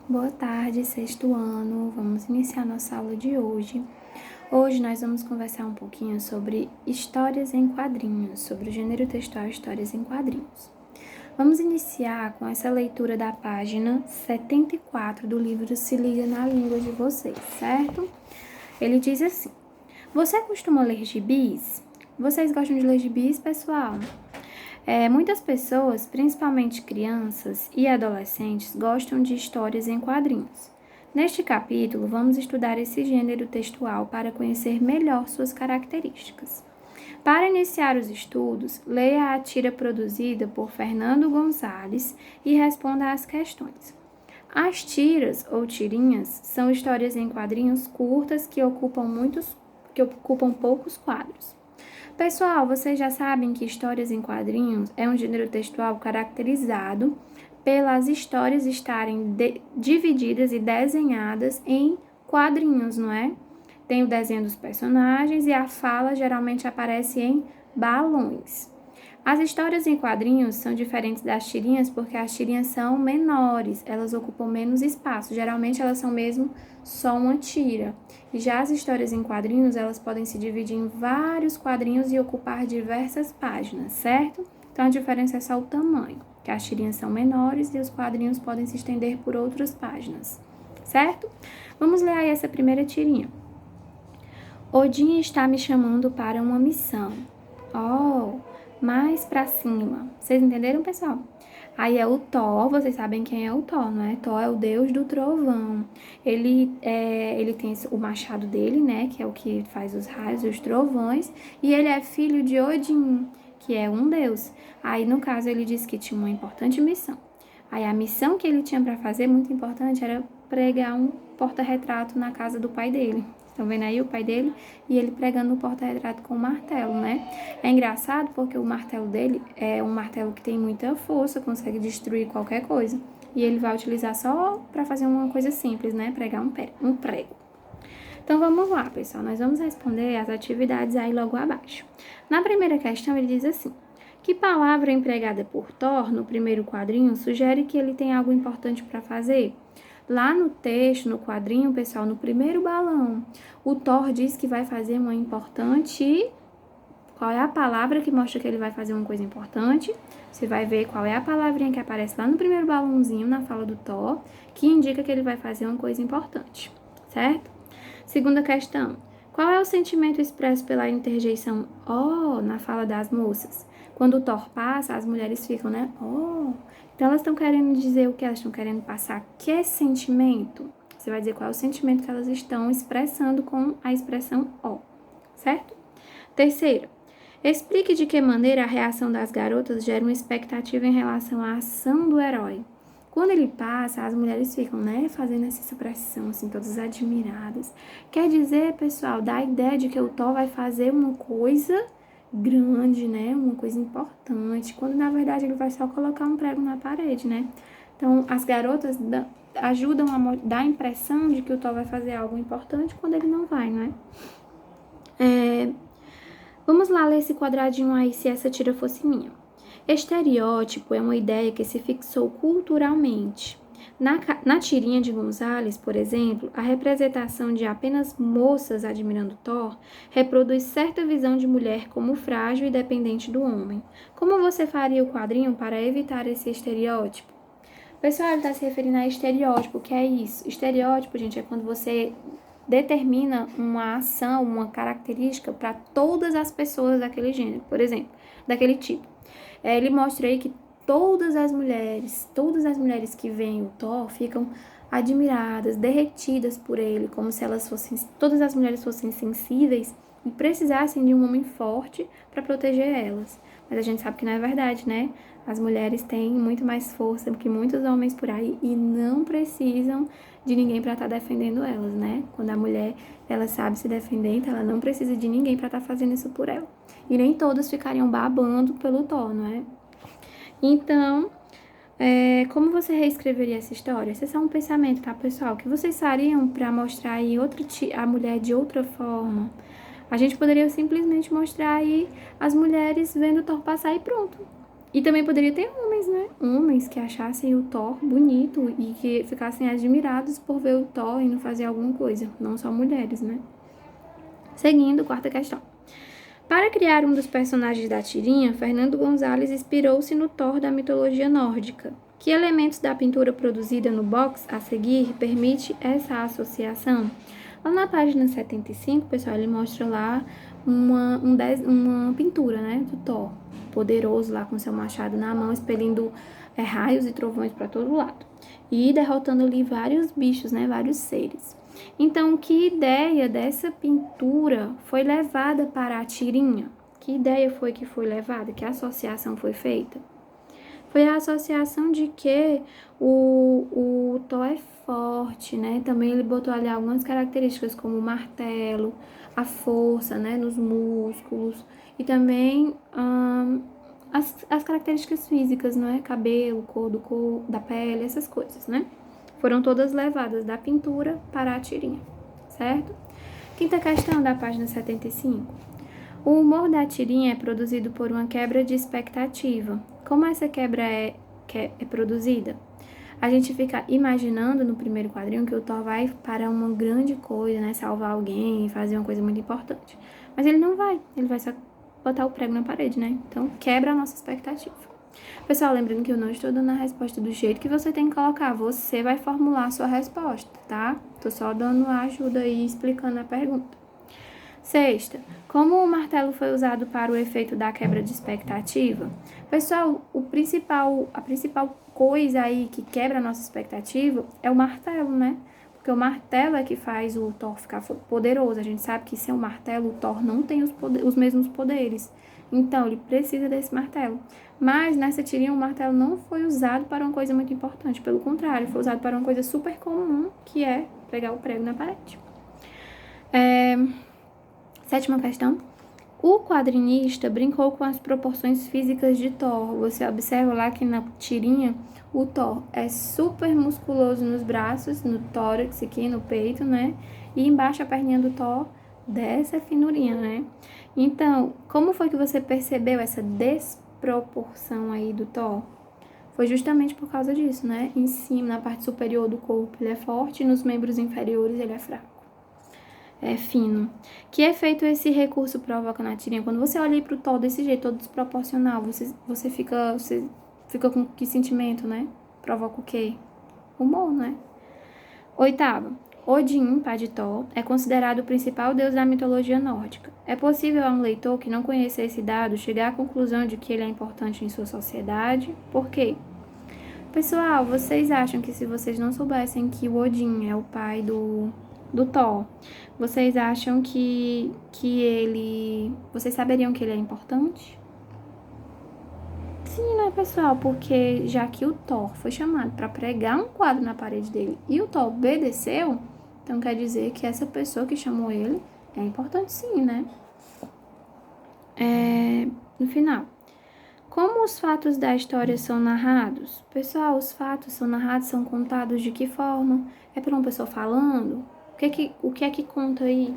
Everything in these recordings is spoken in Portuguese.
Boa tarde, sexto ano. Vamos iniciar nossa aula de hoje. Hoje nós vamos conversar um pouquinho sobre histórias em quadrinhos, sobre o gênero textual histórias em quadrinhos. Vamos iniciar com essa leitura da página 74 do livro Se Liga na Língua de Vocês, certo? Ele diz assim: Você costuma ler gibis? Vocês gostam de ler gibis, pessoal? Muitas pessoas, principalmente crianças e adolescentes, gostam de histórias em quadrinhos. Neste capítulo, vamos estudar esse gênero textual para conhecer melhor suas características. Para iniciar os estudos, leia a tira produzida por Fernando Gonzalez e responda às questões. As tiras ou tirinhas são histórias em quadrinhos curtas que ocupam poucos quadros. Pessoal, vocês já sabem que histórias em quadrinhos é um gênero textual caracterizado pelas histórias estarem divididas e desenhadas em quadrinhos, não é? Tem o desenho dos personagens e a fala geralmente aparece em balões. As histórias em quadrinhos são diferentes das tirinhas porque as tirinhas são menores, elas ocupam menos espaço, geralmente elas são mesmo só uma tira. E já as histórias em quadrinhos, elas podem se dividir em vários quadrinhos e ocupar diversas páginas, certo? Então a diferença é só o tamanho, que as tirinhas são menores e os quadrinhos podem se estender por outras páginas, certo? Vamos ler aí essa primeira tirinha. Odin está me chamando para uma missão. Oh, mais pra cima. Vocês entenderam, pessoal? Aí é o Thor, vocês sabem quem é o Thor, não é? Thor é o deus do trovão. Ele tem o machado dele, né? Que é o que faz os raios e os trovões. E ele é filho de Odin, que é um deus. Aí, no caso, ele disse que tinha uma importante missão. Aí, a missão que ele tinha para fazer, muito importante, era pregar um porta-retrato na casa do pai dele. Estão vendo aí o pai dele? E ele pregando no porta-retrato com o martelo, né? É engraçado porque o martelo dele é um martelo que tem muita força, consegue destruir qualquer coisa. E ele vai utilizar só para fazer uma coisa simples, né? Pregar um prego. Então vamos lá, pessoal. Nós vamos responder as atividades aí logo abaixo. Na primeira questão ele diz assim: que palavra empregada por Thor no primeiro quadrinho sugere que ele tem algo importante para fazer? Lá no texto, no quadrinho, pessoal, no primeiro balão, o Thor diz que vai fazer uma importante... Qual é a palavra que mostra que ele vai fazer uma coisa importante? Você vai ver qual é a palavrinha que aparece lá no primeiro balãozinho, na fala do Thor, que indica que ele vai fazer uma coisa importante, certo? Segunda questão. Qual é o sentimento expresso pela interjeição "oh" na fala das moças? Quando o Thor passa, as mulheres ficam, né? "Oh". Então, elas estão querendo dizer o que? Elas estão querendo passar que sentimento? Você vai dizer qual é o sentimento que elas estão expressando com a expressão "oh", certo? Terceira, explique de que maneira a reação das garotas gera uma expectativa em relação à ação do herói. Quando ele passa, as mulheres ficam, né, fazendo essa expressão, assim, todas admiradas. Quer dizer, pessoal, dá a ideia de que o Thor vai fazer uma coisa grande, né, uma coisa importante, quando na verdade ele vai só colocar um prego na parede, né. Então, as garotas ajudam a dar a impressão de que o Thor vai fazer algo importante quando ele não vai, não é? Vamos lá ler esse quadradinho aí, se essa tira fosse minha. Estereótipo é uma ideia que se fixou culturalmente. Na tirinha de Gonzalez, por exemplo, a representação de apenas moças admirando Thor reproduz certa visão de mulher como frágil e dependente do homem. Como você faria o quadrinho para evitar esse estereótipo? Pessoal, ele está se referindo a estereótipo. O que é isso? Estereótipo, gente, é quando você determina uma ação, uma característica para todas as pessoas daquele gênero, por exemplo, daquele tipo. Ele mostra aí que todas as mulheres que veem o Thor ficam admiradas, derretidas por ele, como se todas as mulheres fossem sensíveis e precisassem de um homem forte para proteger elas. Mas a gente sabe que não é verdade, né? As mulheres têm muito mais força do que muitos homens por aí e não precisam de ninguém para estar defendendo elas, né? Quando a mulher, ela sabe se defender, então ela não precisa de ninguém para estar fazendo isso por ela. E nem todas ficariam babando pelo Thor, não é? Então, como você reescreveria essa história? Esse é só um pensamento, tá, pessoal? O que vocês fariam para mostrar aí a mulher de outra forma? A gente poderia simplesmente mostrar aí as mulheres vendo o Thor passar e pronto. E também poderia ter homens, né? Homens que achassem o Thor bonito e que ficassem admirados por ver o Thor e não fazer alguma coisa. Não só mulheres, né? Seguindo, quarta questão. Para criar um dos personagens da tirinha, Fernando Gonzalez inspirou-se no Thor da mitologia nórdica. Que elementos da pintura produzida no box a seguir permite essa associação? Lá na página 75, pessoal, ele mostra lá uma pintura, né, do Thor, poderoso lá com seu machado na mão, expelindo raios e trovões para todo lado. E derrotando ali vários bichos, né, vários seres. Então, que ideia dessa pintura foi levada para a tirinha? Que ideia foi que foi levada? Que associação foi feita? Foi a associação de que o Thor é forte, né? Também ele botou ali algumas características como o martelo, a força, né, nos músculos e também as características físicas, não é? Cabelo, cor da pele, essas coisas, né? Foram todas levadas da pintura para a tirinha, certo? Quinta questão da página 75. O humor da tirinha é produzido por uma quebra de expectativa. Como essa quebra é produzida? A gente fica imaginando no primeiro quadrinho que o Thor vai para uma grande coisa, né? Salvar alguém, fazer uma coisa muito importante. Mas ele não vai, ele vai só botar o prego na parede, né? Então, quebra a nossa expectativa. Pessoal, lembrando que eu não estou dando a resposta do jeito que você tem que colocar. Você vai formular a sua resposta, tá? Tô só dando a ajuda aí, explicando a pergunta. Sexta, como o martelo foi usado para o efeito da quebra de expectativa? Pessoal, a principal coisa aí que quebra a nossa expectativa é o martelo, né? Porque o martelo é que faz o Thor ficar poderoso. A gente sabe que sem o martelo, o Thor não tem os mesmos poderes. Então, ele precisa desse martelo. Mas, nessa tirinha, o martelo não foi usado para uma coisa muito importante. Pelo contrário, foi usado para uma coisa super comum, que é pregar o prego na parede. Sétima questão. O quadrinista brincou com as proporções físicas de Thor. Você observa lá que na tirinha o Thor é super musculoso nos braços, no tórax aqui, no peito, né? E embaixo a perninha do Thor dessa finurinha, né? Então, como foi que você percebeu essa desproporção aí do Thor? Foi justamente por causa disso, né? Em cima, na parte superior do corpo, ele é forte e nos membros inferiores ele é fraco. É fino. Que efeito esse recurso provoca na tirinha? Quando você olha para o Thor desse jeito, todo desproporcional, você fica com que sentimento, né? Provoca o quê? Humor, né? Oitava. Odin, pai de Thor, é considerado o principal deus da mitologia nórdica. É possível a um leitor que não conheça esse dado chegar à conclusão de que ele é importante em sua sociedade? Por quê? Pessoal, vocês acham que se vocês não soubessem que o Odin é o pai do Thor, vocês acham que ele... Vocês saberiam que ele é importante? Sim, né, pessoal? Porque já que o Thor foi chamado para pregar um quadro na parede dele e o Thor obedeceu, então quer dizer que essa pessoa que chamou ele é importante sim, né? No final. Como os fatos da história são narrados? Pessoal, os fatos são narrados, são contados de que forma? É por uma pessoa falando? O que é que conta aí?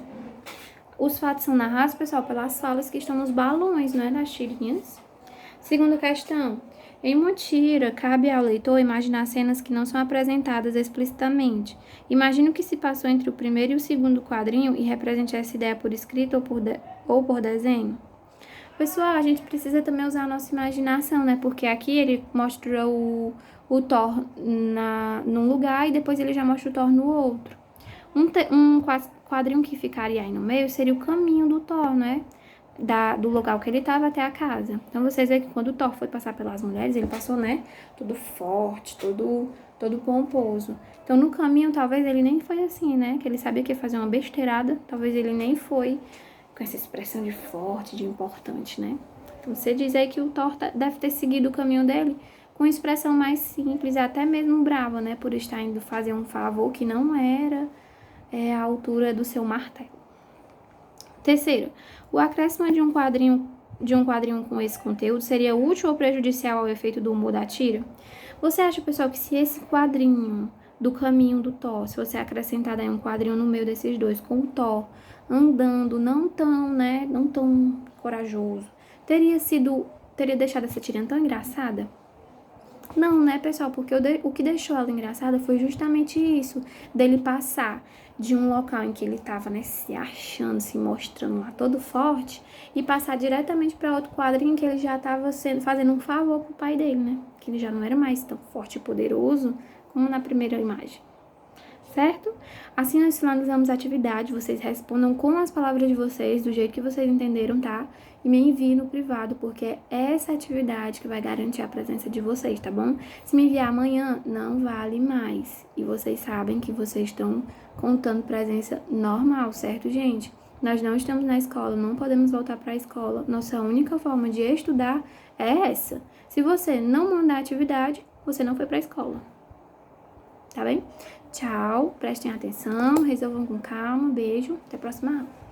Os fatos são narrados, pessoal, pelas falas que estão nos balões, né, das tirinhas. Segunda questão. Em uma tira, cabe ao leitor imaginar cenas que não são apresentadas explicitamente. Imagine o que se passou entre o primeiro e o segundo quadrinho e represente essa ideia por escrito ou por desenho. Pessoal, a gente precisa também usar a nossa imaginação, né? Porque aqui ele mostra o Thor num lugar e depois ele já mostra o Thor no outro. Um quadrinho que ficaria aí no meio seria o caminho do Thor, né? Do local que ele estava até a casa. Então, vocês veem que quando o Thor foi passar pelas mulheres, ele passou, né? Todo forte, todo pomposo. Então, no caminho, talvez ele nem foi assim, né? Que ele sabia que ia fazer uma besteirada. Talvez ele nem foi com essa expressão de forte, de importante, né? Então, você diz aí que o Thor deve ter seguido o caminho dele com expressão mais simples, até mesmo brava, né? Por estar indo fazer um favor que não era a altura do seu martelo. Terceiro, o acréscimo de um quadrinho com esse conteúdo seria útil ou prejudicial ao efeito do humor da tira? Você acha, pessoal, que se esse quadrinho do caminho do Thor, se você acrescentar aí um quadrinho no meio desses dois, com o Thor andando não tão corajoso, teria sido teria deixado essa tirinha tão engraçada? Não, né, pessoal? Porque o que deixou ela engraçada foi justamente isso, dele passar de um local em que ele tava, né, se achando, se mostrando lá todo forte, e passar diretamente para outro quadrinho em que ele já tava fazendo um favor pro pai dele, né? Que ele já não era mais tão forte e poderoso como na primeira imagem. Certo? Assim nós finalizamos a atividade, vocês respondam com as palavras de vocês, do jeito que vocês entenderam, tá? E me enviem no privado, porque é essa atividade que vai garantir a presença de vocês, tá bom? Se me enviar amanhã, não vale mais. E vocês sabem que vocês estão contando presença normal, certo, gente? Nós não estamos na escola, não podemos voltar para a escola. Nossa única forma de estudar é essa. Se você não mandar atividade, você não foi para a escola. Tá bem? Tchau, prestem atenção, resolvam com calma, beijo, até a próxima aula.